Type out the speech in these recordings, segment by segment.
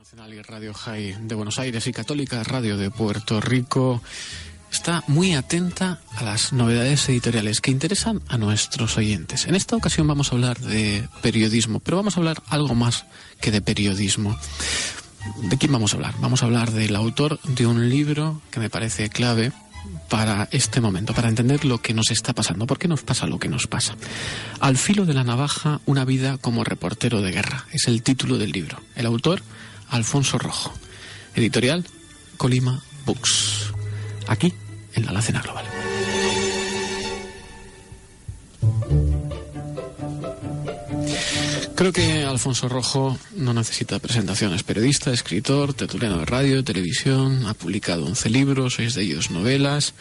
Nacional y Radio High de Buenos Aires y Católica Radio de Puerto Rico está muy atenta a las novedades editoriales que interesan a nuestros oyentes. En esta ocasión vamos a hablar de periodismo, pero vamos a hablar algo más que de periodismo. ¿De quién vamos a hablar? Vamos a hablar del autor de un libro que me parece clave para este momento, para entender lo que nos está pasando. ¿Por qué nos pasa lo que nos pasa? Al filo de la navaja, una vida como reportero de guerra. Es el título del libro. El autor, Alfonso Rojo. Editorial, Colima Books. Aquí, en la Alacena Global. Creo que Alfonso Rojo no necesita presentaciones. Periodista, escritor, tertuliano de radio, televisión, ha publicado 11 libros, 6 de ellos novelas,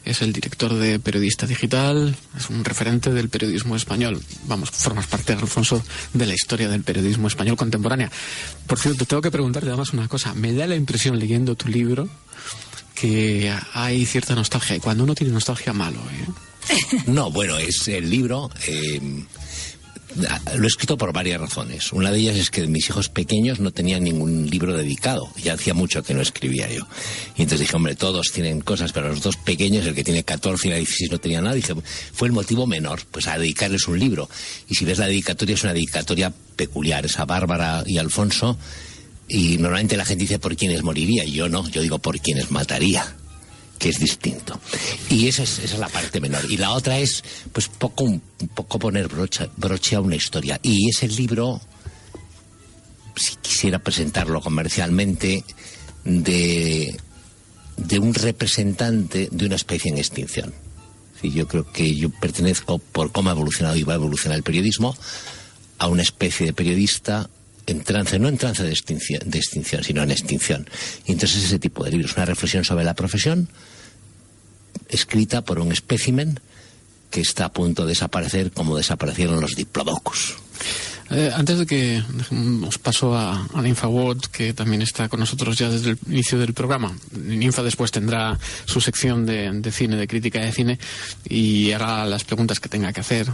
es el director de Periodista Digital, es un referente del periodismo español. Vamos, formas parte, Alfonso, de la historia del periodismo español contemporánea. Por cierto, te tengo que preguntarte además una cosa. Me da la impresión, leyendo tu libro, que hay cierta nostalgia. Y cuando uno tiene nostalgia, malo, ¿eh? No, bueno, es el libro... Lo he escrito por varias razones. Una de ellas es que mis hijos pequeños no tenían ningún libro dedicado. Ya hacía mucho que no escribía yo. Y entonces dije, hombre, todos tienen cosas, pero los dos pequeños, el que tiene 14 y la 16 no tenía nada. Dije, fue el motivo menor, pues a dedicarles un libro. Y si ves la dedicatoria, es una dedicatoria peculiar. Es a Bárbara y Alfonso. Y normalmente la gente dice por quienes moriría. Y yo no, yo digo por quienes mataría, que es distinto. Y esa es la parte menor. Y la otra es, pues, un poco poner broche a una historia. Y ese libro, si quisiera presentarlo comercialmente, de un representante de una especie en extinción. Sí, yo creo que yo pertenezco, por cómo ha evolucionado y va a evolucionar el periodismo, a una especie de periodista en trance, no en trance de extinción, sino en extinción. Y entonces ese tipo de libros, una reflexión sobre la profesión, escrita por un espécimen que está a punto de desaparecer como desaparecieron los diplodocus. Antes de que os paso a Ninfa Ward, que también está con nosotros ya desde el inicio del programa. Ninfa después tendrá su sección de cine, de crítica de cine, y hará las preguntas que tenga que hacer.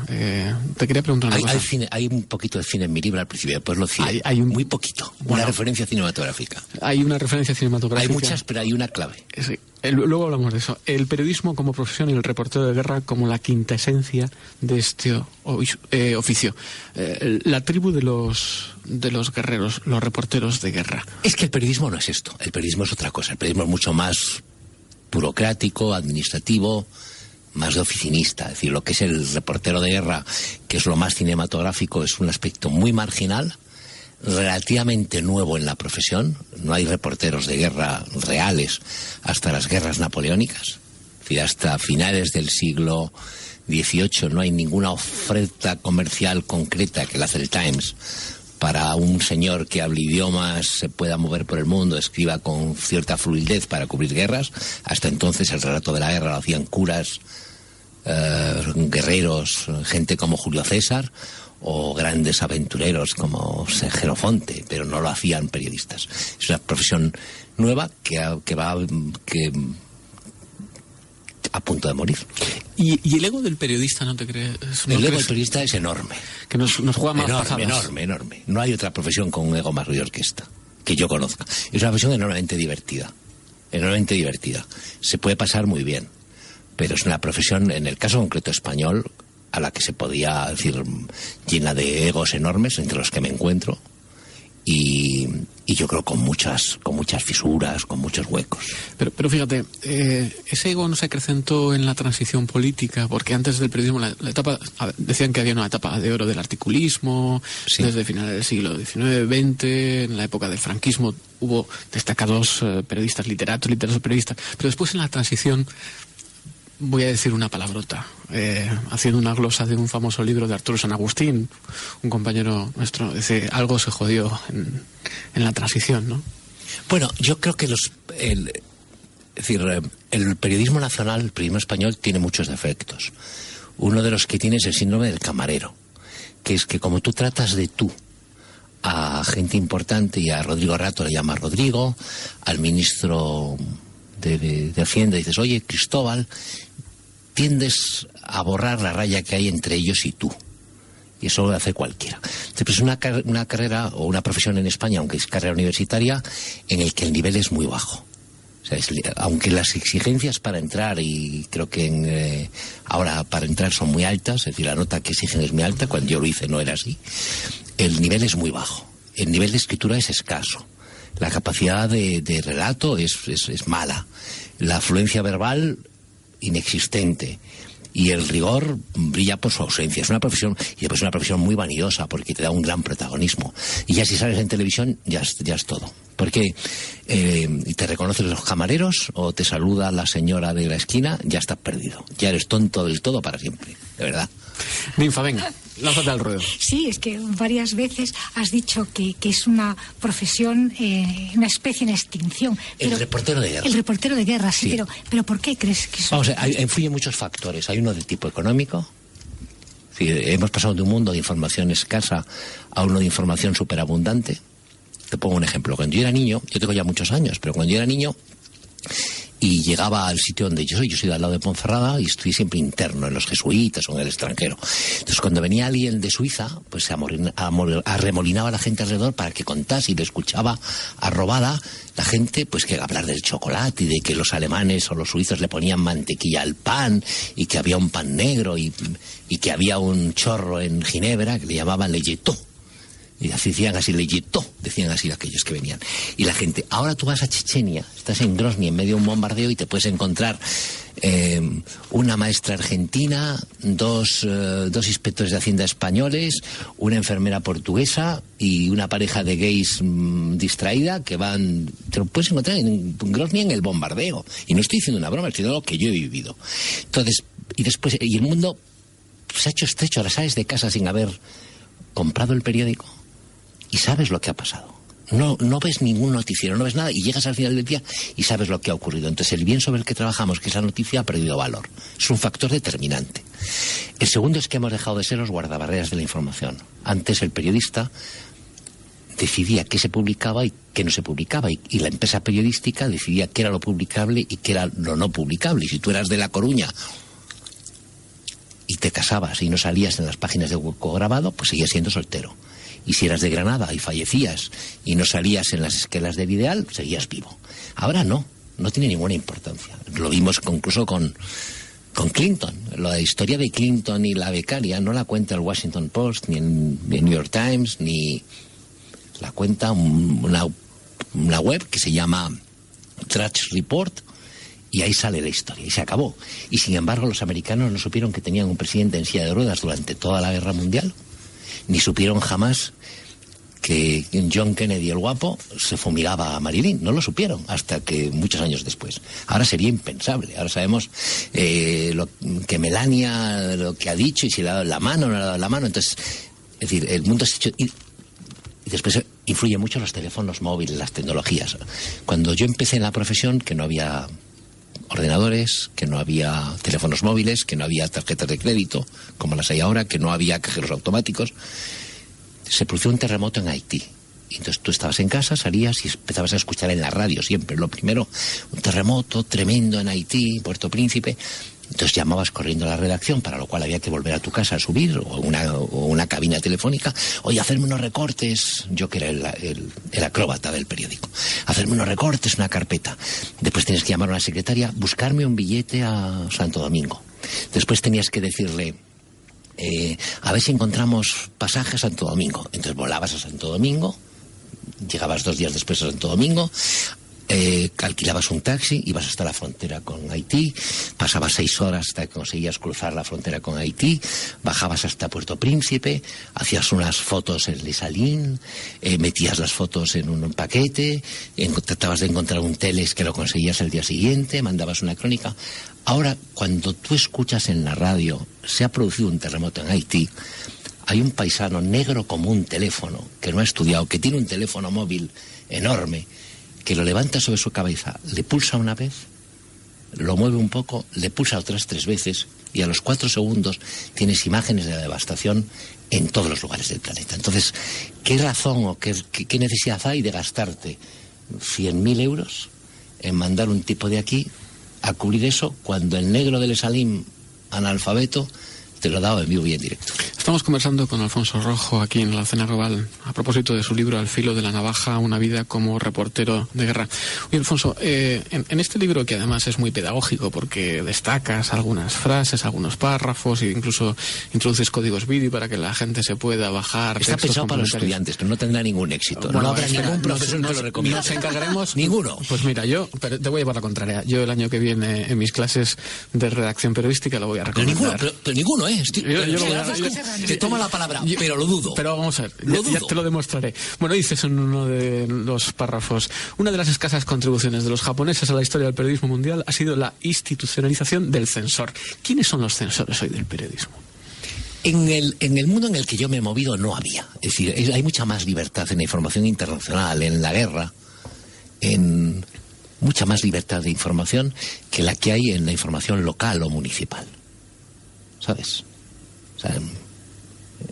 Te quería preguntar una cosa. Hay un poquito de cine en mi libro al principio, después lo cine. Hay muy poquito. Una referencia cinematográfica. Hay una referencia cinematográfica. Hay muchas, pero hay una clave. Sí. Luego hablamos de eso. El periodismo como profesión y el reportero de guerra como la quinta esencia de este oficio. La tribu de los guerreros, los reporteros de guerra. Es que el periodismo no es esto. El periodismo es otra cosa. El periodismo es mucho más burocrático, administrativo, más de oficinista. Es decir, lo que es el reportero de guerra, que es lo más cinematográfico, es un aspecto muy marginal, relativamente nuevo en la profesión. No hay reporteros de guerra reales hasta las guerras napoleónicas. Es decir, hasta finales del siglo XVIII no hay ninguna oferta comercial concreta que la hace el Times para un señor que hable idiomas, se pueda mover por el mundo, escriba con cierta fluidez para cubrir guerras. Hasta entonces el relato de la guerra lo hacían curas, guerreros, gente como Julio César, o grandes aventureros como Jenofonte, pero no lo hacían periodistas. Es una profesión nueva que va a punto de morir. ¿Y el ego del periodista, no te crees? El ego del periodista es enorme. Que nos juega más pasadas. Enorme. No hay otra profesión con un ego más mayor que esta, que yo conozca. Es una profesión enormemente divertida. Se puede pasar muy bien, pero es una profesión, en el caso concreto español, a la que se podía decir llena de egos enormes, entre los que me encuentro, y yo creo con muchas fisuras, con muchos huecos. Pero fíjate, ese ego no se acrecentó en la transición política, porque antes del periodismo la etapa, decían que había una etapa de oro del articulismo, sí, desde finales del siglo XIX, XX, en la época del franquismo hubo destacados periodistas, literatos periodistas, pero después en la transición, voy a decir una palabrota, haciendo una glosa de un famoso libro de Arturo San Agustín, un compañero nuestro, dice, algo se jodió en la transición, ¿no? Bueno, yo creo que el periodismo nacional, el periodismo español, tiene muchos defectos. Uno de los que tiene es el síndrome del camarero, que es que como tú tratas de tú a gente importante, y a Rodrigo Rato le llamas Rodrigo, al ministro de Hacienda dices, oye, Cristóbal, tiendes a borrar la raya que hay entre ellos y tú. Y eso lo hace cualquiera. Entonces, una carrera o una profesión en España, aunque es carrera universitaria, en el que el nivel es muy bajo. O sea, aunque las exigencias para entrar, y creo que ahora para entrar son muy altas, es decir, la nota que exigen es muy alta, cuando yo lo hice no era así, el nivel es muy bajo. El nivel de escritura es escaso. La capacidad de relato es mala. La afluencia verbal, inexistente. Y el rigor brilla por su ausencia. Es una profesión, y después es una profesión muy vanidosa, porque te da un gran protagonismo. Y ya si sales en televisión, ya es todo. Porque te reconocen los camareros o te saluda la señora de la esquina, ya estás perdido. Ya eres tonto del todo para siempre, de verdad. Ninfa, venga, lánzate al ruedo. Sí, es que varias veces has dicho que es una profesión, una especie en extinción. El reportero de guerra. El reportero de guerra, sí. Pero ¿por qué crees que eso? Vamos a ver, influyen muchos factores. Hay uno de tipo económico. Sí, hemos pasado de un mundo de información escasa a uno de información superabundante. Te pongo un ejemplo. Cuando yo era niño, yo tengo ya muchos años, pero cuando yo era niño y llegaba al sitio donde yo soy de al lado de Ponferrada y estoy siempre interno en los jesuitas o en el extranjero. Entonces cuando venía alguien de Suiza, pues se arremolinaba a la gente alrededor para que contase, y le escuchaba arrobada la gente, pues que hablar del chocolate y de que los alemanes o los suizos le ponían mantequilla al pan y que había un pan negro y que había un chorro en Ginebra que le llamaban le jetó. Y así decían así, decían así aquellos que venían. Y la gente, ahora tú vas a Chechenia, estás en Grozny en medio de un bombardeo y te puedes encontrar una maestra argentina, dos inspectores de Hacienda españoles, una enfermera portuguesa y una pareja de gays distraída que van... Te lo puedes encontrar en Grozny en el bombardeo. Y no estoy diciendo una broma, estoy diciendo lo que yo he vivido. Entonces, y el mundo se ha hecho estrecho. Ahora sales de casa sin haber comprado el periódico y sabes lo que ha pasado. No ves ningún noticiero, no ves nada, y llegas al final del día y sabes lo que ha ocurrido. Entonces el bien sobre el que trabajamos, que es la noticia, ha perdido valor. Es un factor determinante. El segundo es que hemos dejado de ser los guardabarreras de la información. Antes el periodista decidía qué se publicaba y qué no se publicaba, y la empresa periodística decidía qué era lo publicable y qué era lo no publicable. Y si tú eras de La Coruña y te casabas y no salías en las páginas de hueco grabado, pues seguías siendo soltero. Y si eras de Granada y fallecías y no salías en las esquelas del Ideal, seguías vivo. Ahora no tiene ninguna importancia. Lo vimos incluso con Clinton. La historia de Clinton y la becaria no la cuenta el Washington Post, ni el New York Times, ni la cuenta una web que se llama Drudge Report, y ahí sale la historia, y se acabó. Y sin embargo los americanos no supieron que tenían un presidente en silla de ruedas durante toda la guerra mundial, ni supieron jamás que John Kennedy el guapo se fumigaba a Marilyn. No lo supieron hasta que muchos años después. Ahora sería impensable. Ahora sabemos que Melania lo que ha dicho, y si le ha dado la mano o no le ha dado la mano. Entonces, es decir, el mundo se ha hecho... Y después influye mucho los teléfonos móviles, las tecnologías. Cuando yo empecé en la profesión, que no había ordenadores, que no había teléfonos móviles, que no había tarjetas de crédito como las hay ahora, que no había cajeros automáticos, se produjo un terremoto en Haití. Y entonces tú estabas en casa, salías y empezabas a escuchar en la radio siempre. Lo primero, un terremoto tremendo en Haití, Puerto Príncipe. Entonces llamabas corriendo a la redacción, para lo cual había que volver a tu casa a subir, o una cabina telefónica. Oye, hacerme unos recortes, yo que era el acróbata del periódico, hacerme unos recortes, una carpeta. Después tenías que llamar a una secretaria, buscarme un billete a Santo Domingo. Después tenías que decirle, a ver si encontramos pasaje a Santo Domingo. Entonces volabas a Santo Domingo, llegabas 2 días después a Santo Domingo, alquilabas un taxi, ibas hasta la frontera con Haití, pasabas 6 horas hasta que conseguías cruzar la frontera con Haití, bajabas hasta Puerto Príncipe, hacías unas fotos en Les Salines, metías las fotos en un paquete, tratabas de encontrar un teles que lo conseguías el día siguiente, mandabas una crónica. Ahora, cuando tú escuchas en la radio, se ha producido un terremoto en Haití, hay un paisano negro como un teléfono, que no ha estudiado, que tiene un teléfono móvil enorme, que lo levanta sobre su cabeza, le pulsa una vez, lo mueve un poco, le pulsa otras 3 veces, y a los 4 segundos tienes imágenes de la devastación en todos los lugares del planeta. Entonces, ¿qué razón o qué necesidad hay de gastarte 100.000 euros en mandar un tipo de aquí a cubrir eso, cuando el negro del Salim analfabeto te lo ha dado en vivo y en directo? Estamos conversando con Alfonso Rojo aquí en la Cena Global a propósito de su libro Al filo de la navaja, una vida como reportero de guerra. Oye, Alfonso, en este libro, que además es muy pedagógico porque destacas algunas frases, algunos párrafos e incluso introduces códigos vídeo para que la gente se pueda bajar. Está pensado para los estudiantes, pero no tendrá ningún éxito. Bueno, no habrá ningún profesor que lo recomiende. Nos encargaremos. Ninguno. Pues mira, pero te voy a llevar la contraria. Yo el año que viene en mis clases de redacción periodística lo voy a recomendar. Pero ninguno, ¿eh? Te toma la palabra, pero lo dudo. Pero vamos a ver, ya te lo demostraré. Bueno, dices en uno de los párrafos: una de las escasas contribuciones de los japoneses a la historia del periodismo mundial ha sido la institucionalización del censor. ¿Quiénes son los censores hoy del periodismo? En el mundo en el que yo me he movido no había. Es decir, hay mucha más libertad en la información internacional, en la guerra, en mucha más libertad de información que la que hay en la información local o municipal. ¿Sabes? O sea,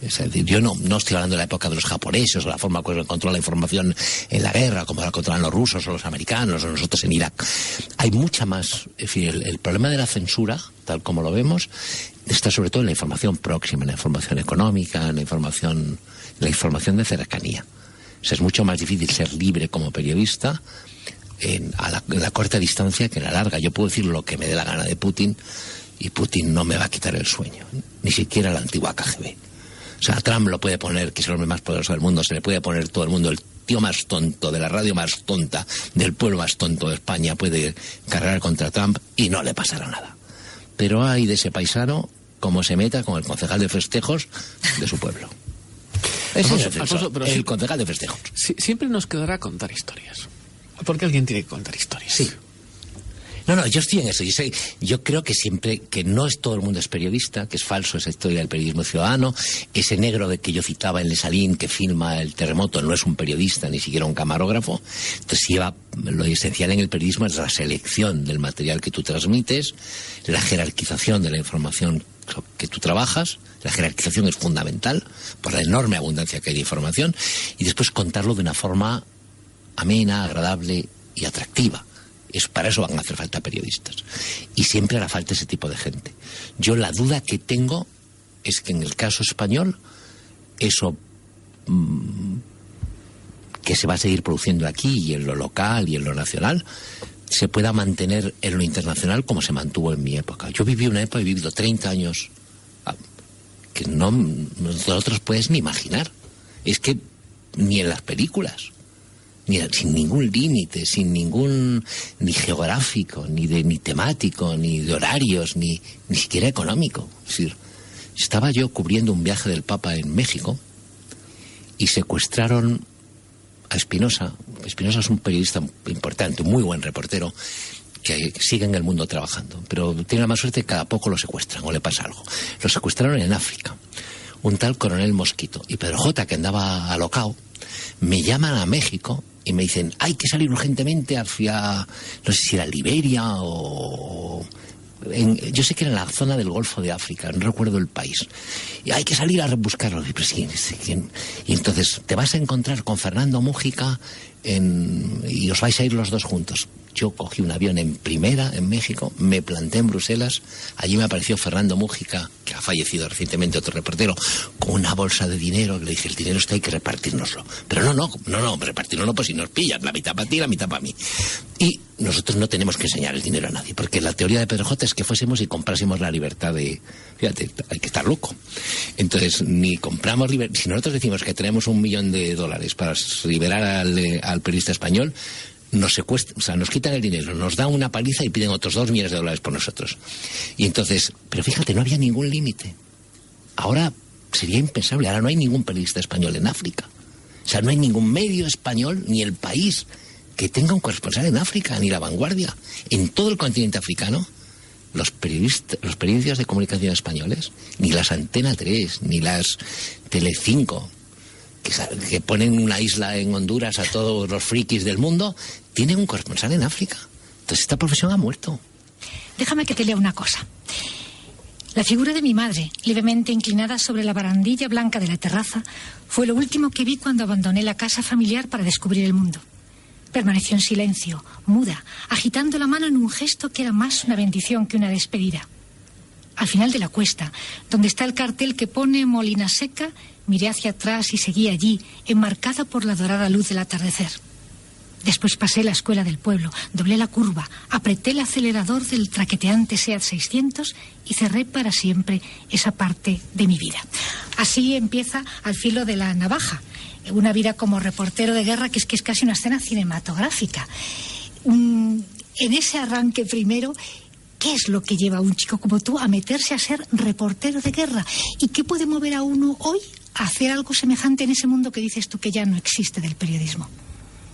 es decir, yo no estoy hablando de la época de los japoneses o la forma como controlan la información en la guerra, como la controlan los rusos o los americanos o nosotros en Irak. Hay mucha más. Es decir, el problema de la censura, tal como lo vemos, está sobre todo en la información próxima, en la información económica, en la información de cercanía. O sea, es mucho más difícil ser libre como periodista en la corta distancia que en la larga. Yo puedo decir lo que me dé la gana de Putin y Putin no me va a quitar el sueño, ni siquiera la antigua KGB. O sea, a Trump lo puede poner, que es el hombre más poderoso del mundo, se le puede poner todo el mundo, el tío más tonto, de la radio más tonta, del pueblo más tonto de España, puede cargar contra Trump y no le pasará nada. Pero hay de ese paisano como se meta con el concejal de festejos de su pueblo. Ese es el concejal de festejos. Siempre nos quedará contar historias. Porque alguien tiene que contar historias. Sí. No, yo estoy en eso. Yo creo que siempre, que no es todo el mundo es periodista, que es falso esa historia del periodismo ciudadano. Ese negro de que yo citaba en Lesalín, que filma el terremoto, no es un periodista, ni siquiera un camarógrafo. Entonces lo esencial en el periodismo es la selección del material que tú transmites, la jerarquización de la información que tú trabajas. La jerarquización es fundamental por la enorme abundancia que hay de información, y después contarlo de una forma amena, agradable y atractiva. Para eso van a hacer falta periodistas. Y siempre hará falta ese tipo de gente. Yo la duda que tengo es que en el caso español, eso que se va a seguir produciendo aquí y en lo local y en lo nacional, se pueda mantener en lo internacional como se mantuvo en mi época. Yo viví una época, he vivido 30 años que nosotros puedes ni imaginar. Es que ni en las películas. Sin ningún límite, ni geográfico, ni temático, ni de horarios, ni siquiera económico. Es decir, estaba yo cubriendo un viaje del Papa en México y secuestraron a Espinosa. Espinosa es un periodista importante, un muy buen reportero, que sigue en el mundo trabajando, pero tiene la más suerte que cada poco lo secuestran o le pasa algo. Lo secuestraron en África, un tal coronel Mosquito, y Pedro J, que andaba alocao, me llaman a México y me dicen, hay que salir urgentemente hacia, no sé si era Liberia o... yo sé que era en la zona del Golfo de África, no recuerdo el país. Y hay que salir a buscarlo. Y entonces te vas a encontrar con Fernando Mújica y os vais a ir los dos juntos. Yo cogí un avión en primera en México, me planté en Bruselas, allí me apareció Fernando Mújica, que ha fallecido recientemente, otro reportero, con una bolsa de dinero. Le dije, el dinero está, hay que repartirnoslo. Pero no, repartirnoslo pues si nos pillan, la mitad para ti, la mitad para mí. Y nosotros no tenemos que enseñar el dinero a nadie, porque la teoría de Pedro J es que fuésemos y comprásemos la libertad de... Fíjate, hay que estar loco. Entonces, ni compramos libertad... Si nosotros decimos que tenemos $1 millón para liberar al periodista español, nos secuestran, o sea, nos quitan el dinero, nos dan una paliza y piden otros $2 millones por nosotros. Y entonces, pero fíjate, no había ningún límite. Ahora sería impensable, ahora no hay ningún periodista español en África. O sea, no hay ningún medio español, ni El País, que tenga un corresponsal en África, ni La Vanguardia. En todo el continente africano, los periodistas de comunicación españoles, ni las Antena 3, ni las Telecinco, que ponen una isla en Honduras a todos los frikis del mundo, tienen un corresponsal en África. Entonces esta profesión ha muerto. Déjame que te lea una cosa. La figura de mi madre, levemente inclinada sobre la barandilla blanca de la terraza, fue lo último que vi cuando abandoné la casa familiar para descubrir el mundo. Permaneció en silencio, muda, agitando la mano en un gesto que era más una bendición que una despedida. al final de la cuesta, donde está el cartel que pone Molina Seca. Miré hacia atrás y seguí allí, enmarcada por la dorada luz del atardecer. Después pasé la escuela del pueblo, doblé la curva, apreté el acelerador del traqueteante SEAT 600 y cerré para siempre esa parte de mi vida. Así empieza Al filo de la navaja, una vida como reportero de guerra que es casi una escena cinematográfica. En ese arranque primero, ¿qué es lo que lleva a un chico como tú a meterse a ser reportero de guerra? ¿Y qué puede mover a uno hoy a hacer algo semejante en ese mundo que dices tú que ya no existe del periodismo?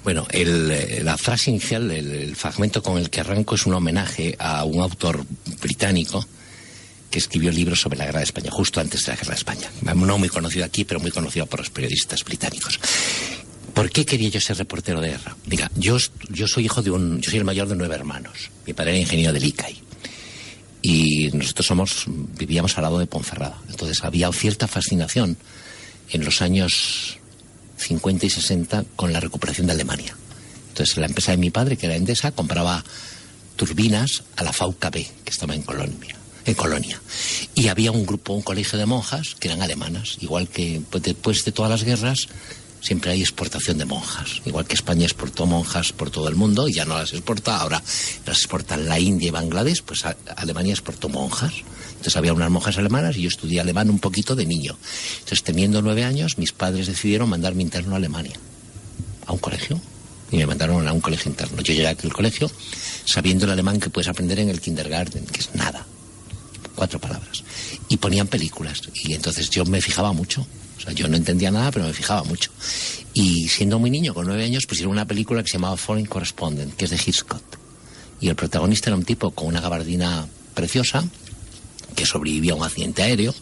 Bueno, la frase inicial, el fragmento con el que arranco es un homenaje a un autor británico que escribió libros sobre la guerra de España, justo antes de la guerra de España. No muy conocido aquí, pero muy conocido por los periodistas británicos. ¿Por qué quería yo ser reportero de guerra? Mira, yo soy hijo yo soy el mayor de 9 hermanos. Mi padre era ingeniero del ICAI. Y nosotros vivíamos al lado de Ponferrada. Entonces había cierta fascinación en los años 50 y 60 con la recuperación de Alemania. Entonces la empresa de mi padre, que era Endesa, compraba turbinas a la VKB, que estaba en Colonia. Y había un colegio de monjas que eran alemanas. Igual que después de todas las guerras siempre hay exportación de monjas. Igual que España exportó monjas por todo el mundo y ya no las exporta, ahora las exportan la India y Bangladesh, pues Alemania exportó monjas. Entonces había unas monjas alemanas y yo estudié alemán un poquito de niño. Entonces, teniendo 9 años, mis padres decidieron mandarme interno a Alemania, a un colegio, y me mandaron a un colegio interno. Yo llegué a aquel colegio sabiendo el alemán que puedes aprender en el kindergarten, que es nada, 4 palabras. Y ponían películas, y entonces yo me fijaba mucho. O sea, yo no entendía nada, pero me fijaba mucho. Y siendo muy niño, con 9 años, pusieron una película que se llamaba Foreign Correspondent, que es de Hitchcock. Y el protagonista era un tipo con una gabardina preciosa, que sobrevivió a un accidente aéreo,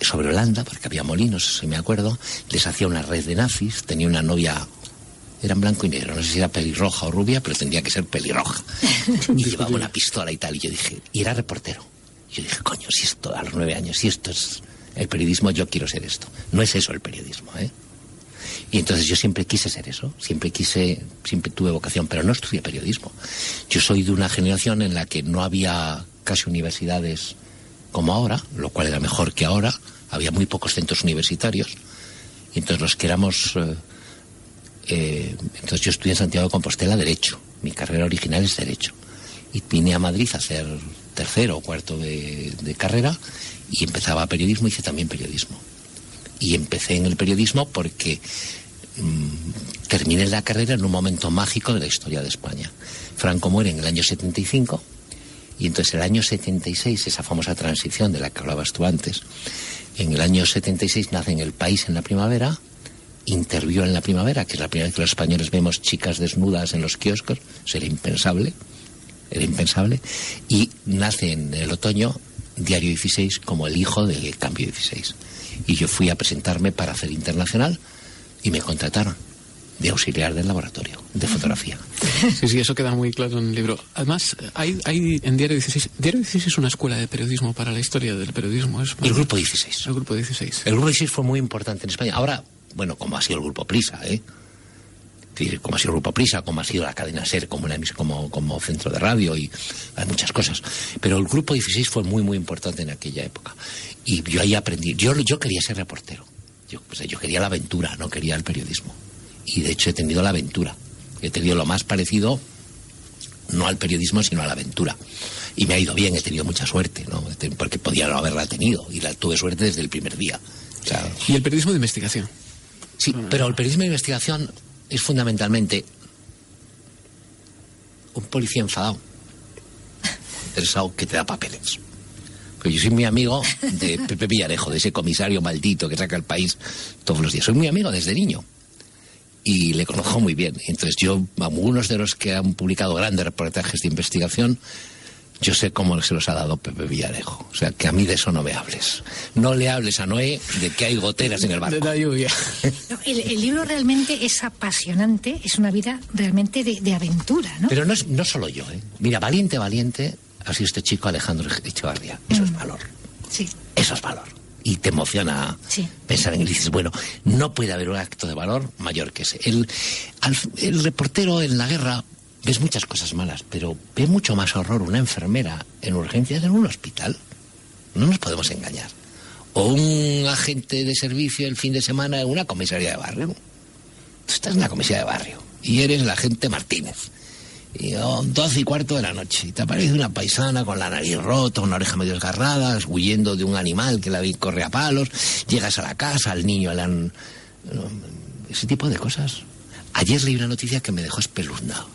sobre Holanda, porque había molinos, si me acuerdo. Les hacía una red de nazis, tenía una novia, era en blanco y negro, no sé si era pelirroja o rubia, pero tendría que ser pelirroja. Y llevaba una pistola y tal, y yo dije, y era reportero. Y yo dije, coño, si esto, a los 9 años, si esto es el periodismo, yo quiero ser esto. No es eso el periodismo, ¿eh? Y entonces yo siempre quise ser eso, siempre tuve vocación, pero no estudié periodismo. Yo soy de una generación en la que no había casi universidades como ahora, lo cual era mejor que ahora. Había muy pocos centros universitarios. Y entonces los que éramos... entonces yo estudié en Santiago de Compostela Derecho. Mi carrera original es Derecho. Y vine a Madrid a hacer 3º o 4º de carrera y empezaba periodismo, hice también periodismo. Y empecé en el periodismo porque terminé la carrera en un momento mágico de la historia de España. Franco muere en el año 75 y entonces el año 76, esa famosa transición de la que hablabas tú antes, en el año 76 nace en El País en la primavera, Interviú en la primavera, que es la primera vez que los españoles vemos chicas desnudas en los kioscos, eso era impensable, y nace en el otoño Diario 16 como el hijo del Cambio 16. Y yo fui a presentarme para hacer Internacional y me contrataron de auxiliar del laboratorio de fotografía. Sí, eso queda muy claro en el libro. Además, hay en Diario 16... Diario 16 es una escuela de periodismo para la historia del periodismo. El Grupo 16. El Grupo 16. El Grupo 16 fue muy importante en España. Ahora, bueno, como ha sido el Grupo Prisa, como ha sido el Grupo Prisa, como ha sido la cadena SER, como centro de radio, y hay muchas cosas. Pero el Grupo 16 fue muy, muy importante en aquella época. Y yo ahí aprendí. Yo quería ser reportero. Yo quería la aventura, no quería el periodismo. Y de hecho he tenido la aventura. He tenido lo más parecido, no al periodismo, sino a la aventura. Y me ha ido bien, he tenido mucha suerte, ¿no? Porque podía no haberla tenido. Y tuve suerte desde el primer día. O sea, ¿y el periodismo de investigación? Sí, pero el periodismo de investigación es fundamentalmente un policía enfadado, interesado, que te da papeles. Porque yo soy muy amigo de Pepe Villarejo, de ese comisario maldito que saca El País todos los días. Soy muy amigo desde niño y le conozco muy bien. Entonces yo, algunos de los que han publicado grandes reportajes de investigación, yo sé cómo se los ha dado Pepe Villarejo. O sea, que a mí de eso no me hables. No le hables a Noé de que hay goteras en el barco. De la lluvia. No, el libro realmente es apasionante, es una vida realmente de aventura, ¿no? Pero no solo yo, ¿eh? Mira, valiente ha sido este chico Alejandro Echevarría. Eso es valor. Sí. Eso es valor. Y te emociona pensar en él y dices, bueno, no puede haber un acto de valor mayor que ese. El reportero en la guerra ves muchas cosas malas, pero ve mucho más horror una enfermera en urgencias en un hospital. No nos podemos engañar. O un agente de servicio el fin de semana en una comisaría de barrio. Tú estás en la comisaría de barrio y eres la agente Martínez. Y 12:15 de la noche. Y te aparece una paisana con la nariz rota, una oreja medio desgarrada, huyendo de un animal que la corre a palos. Llegas a la casa, al niño le han... Ese tipo de cosas. Ayer leí una noticia que me dejó espeluznado.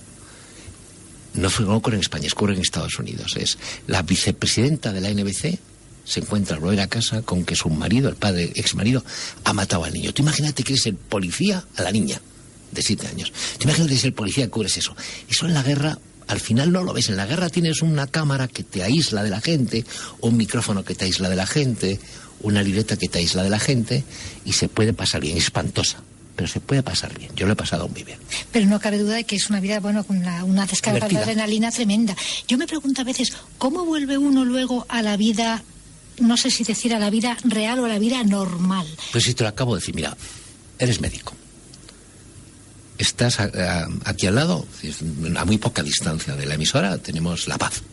No ocurre en España, ocurre en Estados Unidos. Es la vicepresidenta de la NBC se encuentra al volver a casa con que su marido, el padre, exmarido, ha matado al niño. Tú imagínate que eres el policía a la niña de 7 años. Tú imagínate que eres el policía que cubres eso. Eso en la guerra, al final no lo ves. En la guerra tienes una cámara que te aísla de la gente, un micrófono que te aísla de la gente, una libreta que te aísla de la gente, y se puede pasar bien. Es espantosa, pero se puede pasar bien. Yo lo he pasado muy bien. Pero no cabe duda de que es una vida, bueno, con una descarga de adrenalina tremenda. Yo me pregunto a veces, ¿cómo vuelve uno luego a la vida, no sé si decir a la vida real o a la vida normal? Pues si te lo acabo de decir, mira, eres médico. Estás aquí al lado, a muy poca distancia de la emisora, tenemos La Paz.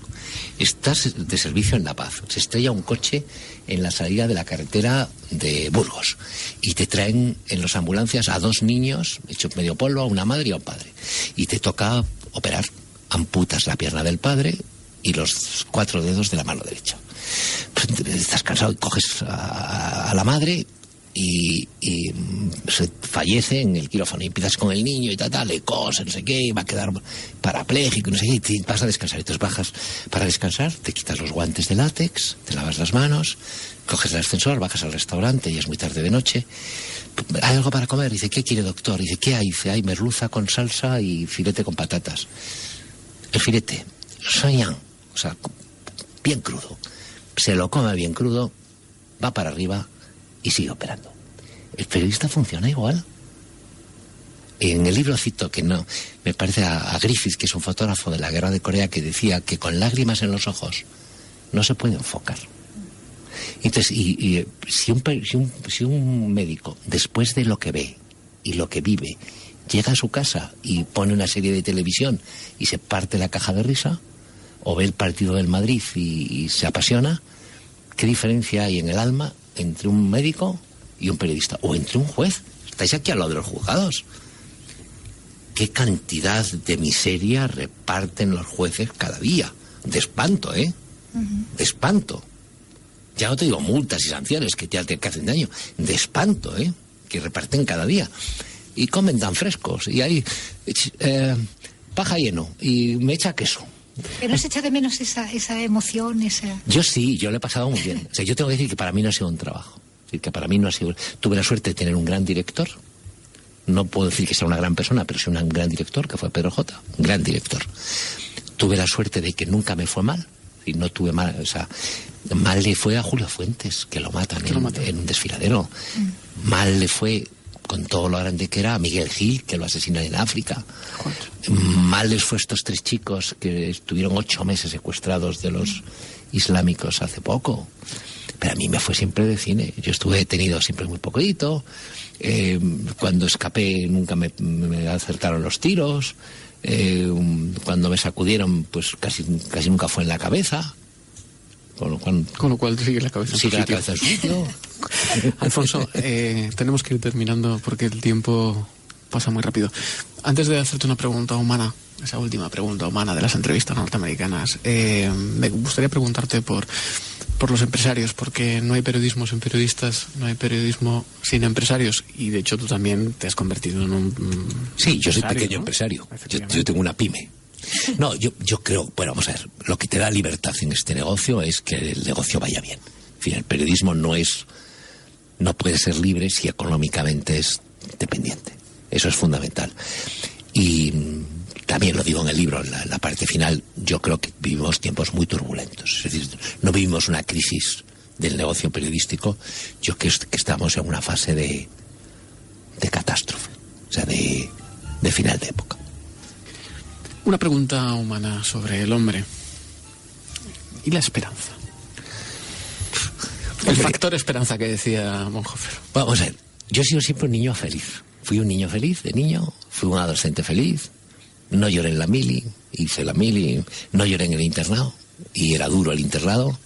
Estás de servicio en La Paz. Se estrella un coche en la salida de la carretera de Burgos y te traen en las ambulancias a 2 niños hechos medio polvo, a una madre y a un padre. Y te toca operar. Amputas la pierna del padre y los 4 dedos de la mano derecha. Pues estás cansado y coges a la madre y se fallece en el quirófano y empiezas con el niño y tal, le cose, no sé qué, y va a quedar parapléjico, no sé qué, y te vas a descansar. Entonces bajas para descansar, te quitas los guantes de látex, te lavas las manos, coges el ascensor, bajas al restaurante y es muy tarde de noche. ¿Hay algo para comer? Dice, ¿qué quiere, doctor? Dice, ¿qué hay? Dice, hay merluza con salsa y filete con patatas. El filete, soñan, o sea, bien crudo. Se lo come bien crudo, va para arriba y sigue operando. El periodista funciona igual. En el libro cito que no, me parece a Griffith, que es un fotógrafo de la guerra de Corea, que decía que con lágrimas en los ojos no se puede enfocar. Entonces, si un médico, después de lo que ve y lo que vive, llega a su casa y pone una serie de televisión y se parte la caja de risa, o ve el partido del Madrid y se apasiona, ¿qué diferencia hay en el alma entre un médico y un periodista? O entre un juez. Estáis aquí al lado de los juzgados. ¿Qué cantidad de miseria reparten los jueces cada día? De espanto, ¿eh? De espanto. Ya no te digo multas y sanciones que te hacen daño. De espanto, ¿eh? Que reparten cada día. Y comen tan frescos. Y hay paja lleno. Y me echa queso. ¿Pero se echa de menos esa emoción, esa...? Yo sí, yo lo he pasado muy bien. O sea, yo tengo que decir que para mí no ha sido un trabajo. Es decir, que para mí no ha sido... Tuve la suerte de tener un gran director. No puedo decir que sea una gran persona, pero sí un gran director, que fue Pedro J. Un gran director. Tuve la suerte de que nunca me fue mal. Y no tuve mal... O sea, mal le fue a Julio Fuentes, que lo matan en un desfiladero. Mal le fue... con todo lo grande que era, a Miguel Gil, que lo asesinan en África. Mal les fue a estos 3 chicos que estuvieron 8 meses secuestrados de los islámicos hace poco. Pero a mí me fue siempre de cine. Yo estuve detenido siempre muy poquito. Cuando escapé nunca me acertaron los tiros. Cuando me sacudieron, pues casi nunca fue en la cabeza. Con lo cual sigue la cabeza en su sitio. Alfonso, tenemos que ir terminando porque el tiempo pasa muy rápido. Antes de hacerte una pregunta humana, esa última pregunta humana de las entrevistas norteamericanas, me gustaría preguntarte por los empresarios, porque no hay periodismo sin periodistas, no hay periodismo sin empresarios, y de hecho tú también te has convertido en un... Sí, yo soy pequeño, ¿no? Empresario. Yo tengo una pyme. No, yo creo, bueno, vamos a ver, lo que te da libertad en este negocio es que el negocio vaya bien. En fin, el periodismo no puede ser libre si económicamente es dependiente. Eso es fundamental. Y también lo digo en el libro, en la parte final, yo creo que vivimos tiempos muy turbulentos. Es decir, no vivimos una crisis del negocio periodístico, yo creo que estamos en una fase de catástrofe, o sea, de final de época. Una pregunta humana sobre el hombre y la esperanza. El factor esperanza que decía Bonhoeffer. Vamos a ver, yo he sido siempre un niño feliz. Fui un niño feliz de niño, fui un adolescente feliz, No lloré en la mili, hice la mili, no lloré en el internado, y era duro el internado.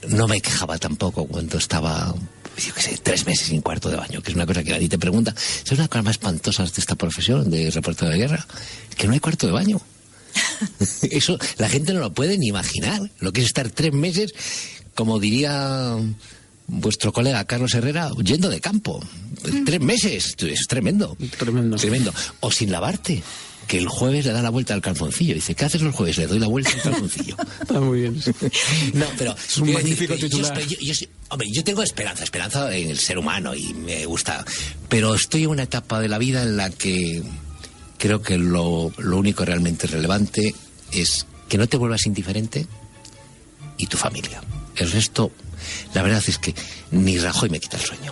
No me quejaba tampoco cuando estaba, yo qué sé, 3 meses sin cuarto de baño, que es una cosa que nadie te pregunta. Es una cosa más espantosa de esta profesión de reportero de guerra, que no hay cuarto de baño. Eso la gente no lo puede ni imaginar, lo que es estar 3 meses, como diría vuestro colega Carlos Herrera, yendo de campo. 3 meses, es tremendo. Tremendo. O sin lavarte, que el jueves le da la vuelta al calzoncillo. Dice, ¿qué haces los jueves? Le doy la vuelta al calzoncillo. Está muy bien. No, pero es un magnífico titular. Yo tengo esperanza en el ser humano y me gusta. Pero estoy en una etapa de la vida en la que creo que lo único realmente relevante es que no te vuelvas indiferente y tu familia. El resto, la verdad es que ni Rajoy me quita el sueño.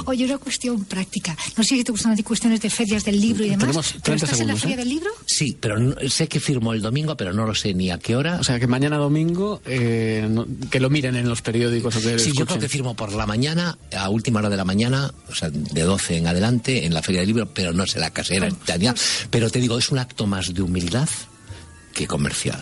Oye, una cuestión práctica. No sé si te gustan las cuestiones de ferias del libro y demás. Tenemos 30 ¿Estás en la feria del libro? Sí, pero sé que firmo el domingo, pero no lo sé ni a qué hora. O sea, que mañana domingo, que lo miren en los periódicos o que sí, yo creo que firmo por la mañana, a última hora de la mañana, o sea, de 12 en adelante, en la feria del libro, pero no sé la casera. Pero te digo, es un acto más de humildad que comercial.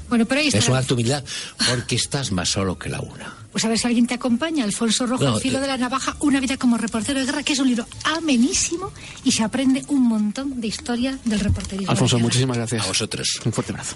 Bueno, pero ahí está. Es un acto de humildad porque estás más solo que la una. Pues a ver si alguien te acompaña. Alfonso Rojo, El filo de la navaja, una vida como reportero de guerra, que es un libro amenísimo y se aprende un montón de historia del reporterismo. Alfonso, muchísimas gracias. A vosotros. Un fuerte abrazo.